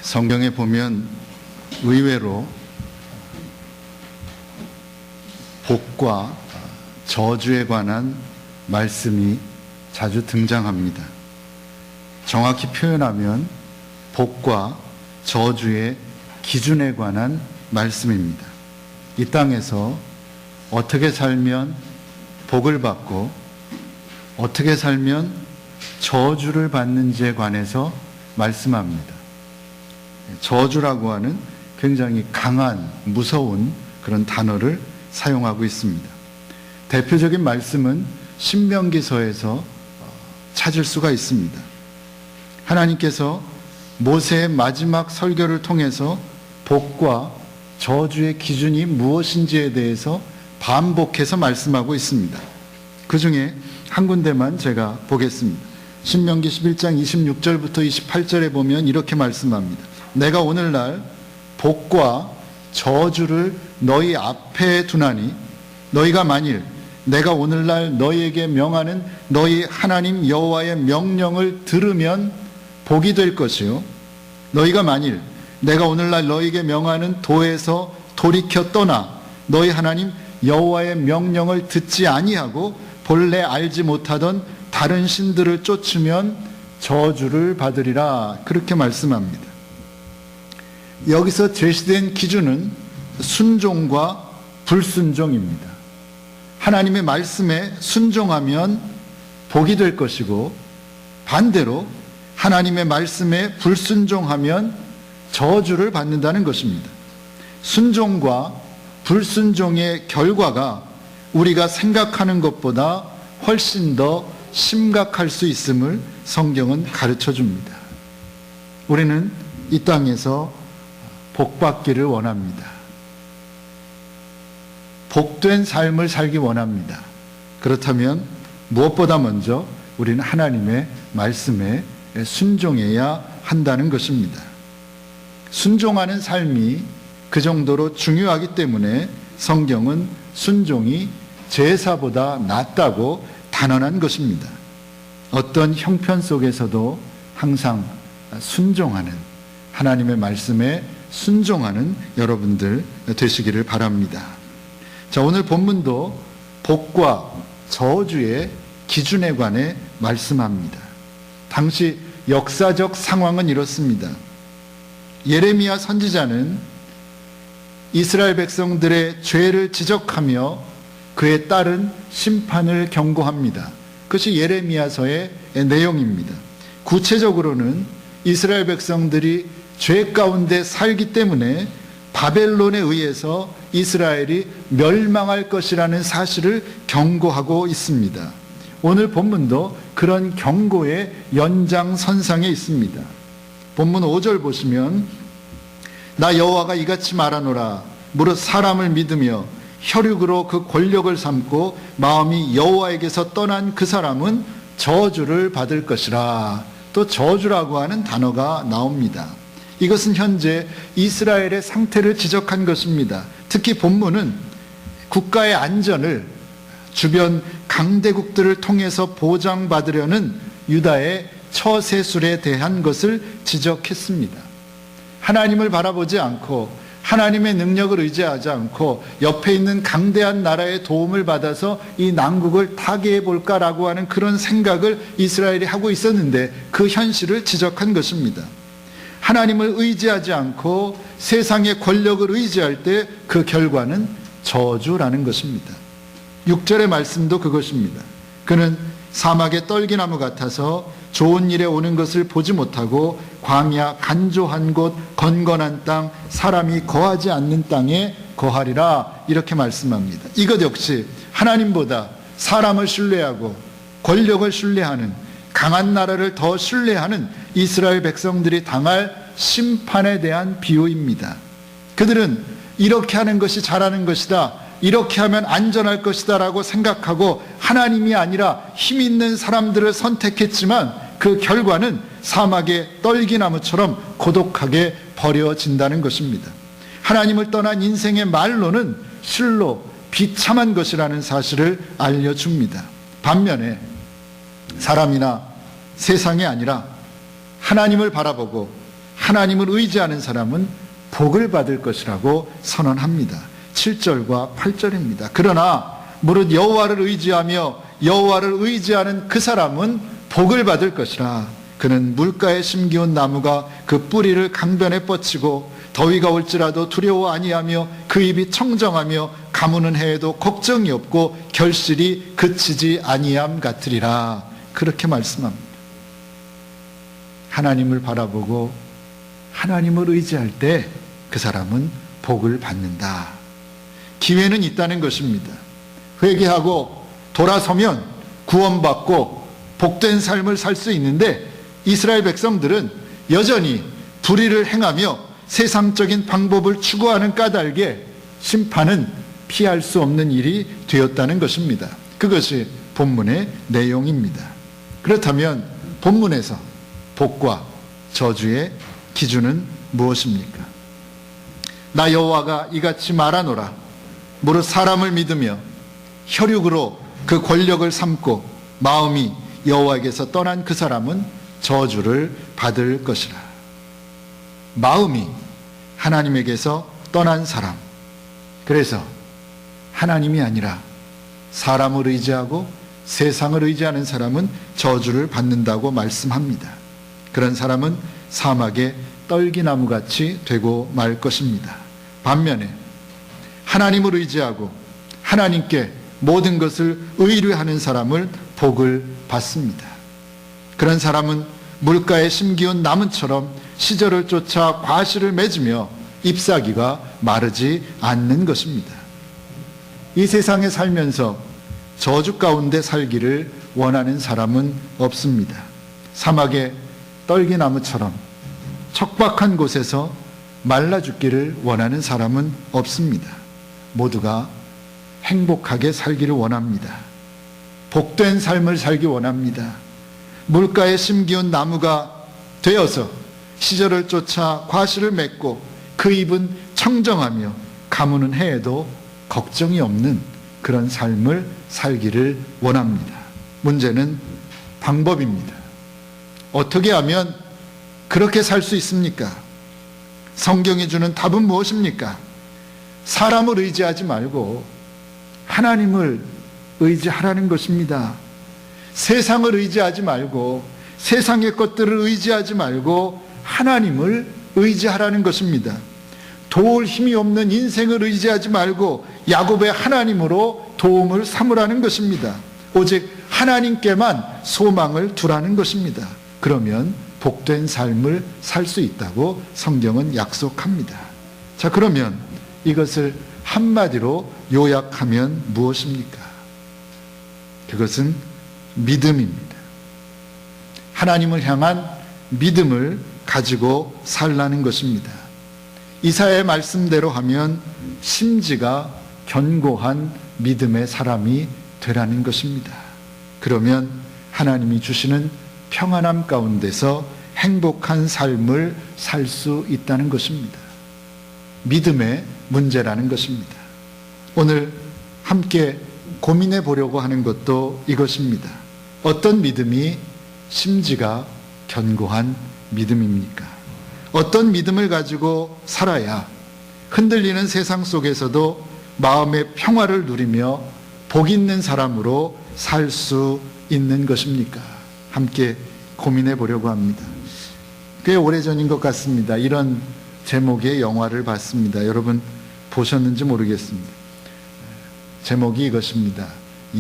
성경에 보면 의외로 복과 저주에 관한 말씀이 자주 등장합니다. 정확히 표현하면 복과 저주의 기준에 관한 말씀입니다. 이 땅에서 어떻게 살면 복을 받고 어떻게 살면 저주를 받는지에 관해서 말씀합니다. 저주라고 하는 굉장히 강한, 무서운 그런 단어를 사용하고 있습니다. 대표적인 말씀은 신명기서에서 찾을 수가 있습니다. 하나님께서 모세의 마지막 설교를 통해서 복과 저주의 기준이 무엇인지에 대해서 반복해서 말씀하고 있습니다. 그 중에 한 군데만 제가 보겠습니다. 신명기 11장 26절부터 28절에 보면 이렇게 말씀합니다. 내가 오늘날 복과 저주를 너희 앞에 두나니 너희가 만일 내가 오늘날 너희에게 명하는 너희 하나님 여호와의 명령을 들으면 복이 될 것이요, 너희가 만일 내가 오늘날 너희에게 명하는 도에서 돌이켜 떠나 너희 하나님 여호와의 명령을 듣지 아니하고 본래 알지 못하던 다른 신들을 쫓으면 저주를 받으리라, 그렇게 말씀합니다. 여기서 제시된 기준은 순종과 불순종입니다. 하나님의 말씀에 순종하면 복이 될 것이고, 반대로 하나님의 말씀에 불순종하면 저주를 받는다는 것입니다. 순종과 불순종의 결과가 우리가 생각하는 것보다 훨씬 더 심각할 수 있음을 성경은 가르쳐 줍니다. 우리는 이 땅에서 복받기를 원합니다. 복된 삶을 살기 원합니다. 그렇다면 무엇보다 먼저 우리는 하나님의 말씀에 순종해야 한다는 것입니다. 순종하는 삶이 그 정도로 중요하기 때문에 성경은 순종이 제사보다 낫다고 단언한 것입니다. 어떤 형편 속에서도 항상 순종하는, 하나님의 말씀에 순종하는 여러분들 되시기를 바랍니다. 자, 오늘 본문도 복과 저주의 기준에 관해 말씀합니다. 당시 역사적 상황은 이렇습니다. 예레미야 선지자는 이스라엘 백성들의 죄를 지적하며 그에 따른 심판을 경고합니다. 그것이 예레미야서의 내용입니다. 구체적으로는 이스라엘 백성들이 죄 가운데 살기 때문에 바벨론에 의해서 이스라엘이 멸망할 것이라는 사실을 경고하고 있습니다. 오늘 본문도 그런 경고의 연장선상에 있습니다. 본문 5절 보시면 나 여호와가 이같이 말하노라. 무릇 사람을 믿으며 혈육으로 그 권력을 삼고 마음이 여호와에게서 떠난 그 사람은 저주를 받을 것이라. 또 저주라고 하는 단어가 나옵니다. 이것은 현재 이스라엘의 상태를 지적한 것입니다. 특히 본문은 국가의 안전을 주변 강대국들을 통해서 보장받으려는 유다의 처세술에 대한 것을 지적했습니다. 하나님을 바라보지 않고 하나님의 능력을 의지하지 않고 옆에 있는 강대한 나라의 도움을 받아서 이 난국을 타개해 볼까라고 하는 그런 생각을 이스라엘이 하고 있었는데 그 현실을 지적한 것입니다. 하나님을 의지하지 않고 세상의 권력을 의지할 때 그 결과는 저주라는 것입니다. 6절의 말씀도 그것입니다. 그는 사막의 떨기나무 같아서 좋은 일에 오는 것을 보지 못하고 광야 간조한 곳 건건한 땅 사람이 거하지 않는 땅에 거하리라, 이렇게 말씀합니다. 이것 역시 하나님보다 사람을 신뢰하고 권력을 신뢰하는, 강한 나라를 더 신뢰하는 이스라엘 백성들이 당할 심판에 대한 비유입니다. 그들은 이렇게 하는 것이 잘하는 것이다, 이렇게 하면 안전할 것이다 라고 생각하고 하나님이 아니라 힘 있는 사람들을 선택했지만 그 결과는 사막의 떨기나무처럼 고독하게 버려진다는 것입니다. 하나님을 떠난 인생의 말로는 실로 비참한 것이라는 사실을 알려줍니다. 반면에 사람이나 세상이 아니라 하나님을 바라보고 하나님을 의지하는 사람은 복을 받을 것이라고 선언합니다. 7절과 8절입니다. 그러나 무릇 여호와를 의지하며 여호와를 의지하는 그 사람은 복을 받을 것이라. 그는 물가에 심기운 나무가 그 뿌리를 강변에 뻗치고 더위가 올지라도 두려워 아니하며 그 입이 청정하며 가무는 해에도 걱정이 없고 결실이 그치지 아니함 같으리라. 그렇게 말씀합니다. 하나님을 바라보고 하나님을 의지할 때 그 사람은 복을 받는다. 기회는 있다는 것입니다. 회개하고 돌아서면 구원받고 복된 삶을 살 수 있는데 이스라엘 백성들은 여전히 불의를 행하며 세상적인 방법을 추구하는 까닭에 심판은 피할 수 없는 일이 되었다는 것입니다. 그것이 본문의 내용입니다. 그렇다면 본문에서 복과 저주의 기준은 무엇입니까? 나 여호와가 이같이 말하노라. 무릇 사람을 믿으며 혈육으로 그 권력을 삼고 마음이 여호와에게서 떠난 그 사람은 저주를 받을 것이라. 마음이 하나님에게서 떠난 사람, 그래서 하나님이 아니라 사람을 의지하고 세상을 의지하는 사람은 저주를 받는다고 말씀합니다. 그런 사람은 사막의 떨기나무같이 되고 말 것입니다. 반면에 하나님을 의지하고 하나님께 모든 것을 의뢰하는 사람을 복을 받습니다. 그런 사람은 물가에 심기운 나무처럼 시절을 쫓아 과실을 맺으며 잎사귀가 마르지 않는 것입니다. 이 세상에 살면서 저주 가운데 살기를 원하는 사람은 없습니다. 사막의 떨기나무처럼 척박한 곳에서 말라 죽기를 원하는 사람은 없습니다. 모두가 행복하게 살기를 원합니다. 복된 삶을 살기 원합니다. 물가에 심기운 나무가 되어서 시절을 쫓아 과실을 맺고 그 잎은 청정하며 가무는 해에도 걱정이 없는 그런 삶을 살기를 원합니다. 문제는 방법입니다. 어떻게 하면 그렇게 살 수 있습니까? 성경이 주는 답은 무엇입니까? 사람을 의지하지 말고 하나님을 의지하라는 것입니다. 세상을 의지하지 말고 세상의 것들을 의지하지 말고 하나님을 의지하라는 것입니다. 도울 힘이 없는 인생을 의지하지 말고 야곱의 하나님으로 도움을 삼으라는 것입니다. 오직 하나님께만 소망을 두라는 것입니다. 그러면 복된 삶을 살 수 있다고 성경은 약속합니다. 자, 그러면 이것을 한마디로 요약하면 무엇입니까? 그것은 믿음입니다. 하나님을 향한 믿음을 가지고 살라는 것입니다. 이사야의 말씀대로 하면 심지가 견고한 믿음의 사람이 되라는 것입니다. 그러면 하나님이 주시는 평안함 가운데서 행복한 삶을 살 수 있다는 것입니다. 믿음의 문제라는 것입니다. 오늘 함께 고민해 보려고 하는 것도 이것입니다. 어떤 믿음이 심지가 견고한 믿음입니까? 어떤 믿음을 가지고 살아야 흔들리는 세상 속에서도 마음의 평화를 누리며 복 있는 사람으로 살 수 있는 것입니까? 함께 고민해 보려고 합니다. 꽤 오래전인 것 같습니다. 이런 제목의 영화를 봤습니다. 여러분 보셨는지 모르겠습니다. 제목이 이것입니다.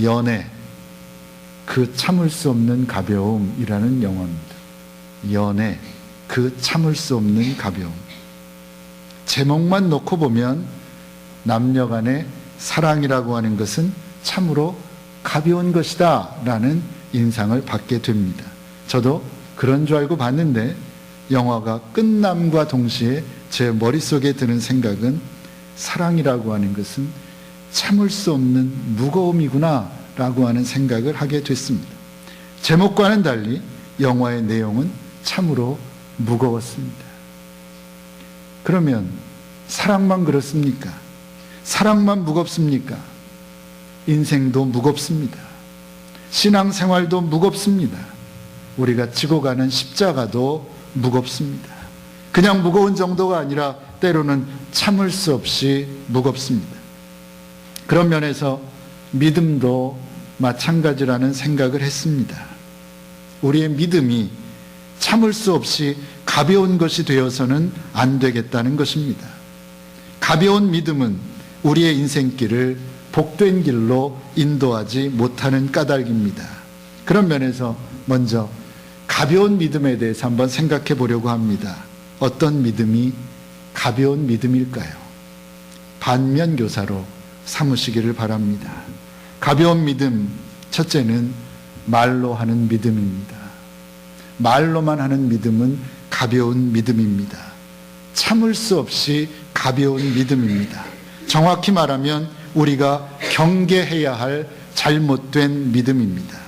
연애, 그 참을 수 없는 가벼움이라는 영화입니다. 연애, 그 참을 수 없는 가벼움. 제목만 놓고 보면 남녀 간의 사랑이라고 하는 것은 참으로 가벼운 것이다 라는 인상을 받게 됩니다. 저도 그런 줄 알고 봤는데 영화가 끝남과 동시에 제 머릿속에 드는 생각은 사랑이라고 하는 것은 참을 수 없는 무거움이구나 라고 하는 생각을 하게 됐습니다. 제목과는 달리 영화의 내용은 참으로 무거웠습니다. 그러면 사랑만 그렇습니까? 사랑만 무겁습니까? 인생도 무겁습니다. 신앙생활도 무겁습니다. 우리가 지고 가는 십자가도 무겁습니다. 그냥 무거운 정도가 아니라 때로는 참을 수 없이 무겁습니다. 그런 면에서 믿음도 마찬가지라는 생각을 했습니다. 우리의 믿음이 참을 수 없이 가벼운 것이 되어서는 안 되겠다는 것입니다. 가벼운 믿음은 우리의 인생길을 복된 길로 인도하지 못하는 까닭입니다. 그런 면에서 먼저 가벼운 믿음에 대해서 한번 생각해 보려고 합니다. 어떤 믿음이 가벼운 믿음일까요? 반면교사로 삼으시기를 바랍니다. 가벼운 믿음, 첫째는 말로 하는 믿음입니다. 말로만 하는 믿음은 가벼운 믿음입니다. 참을 수 없이 가벼운 믿음입니다. 정확히 말하면 우리가 경계해야 할 잘못된 믿음입니다.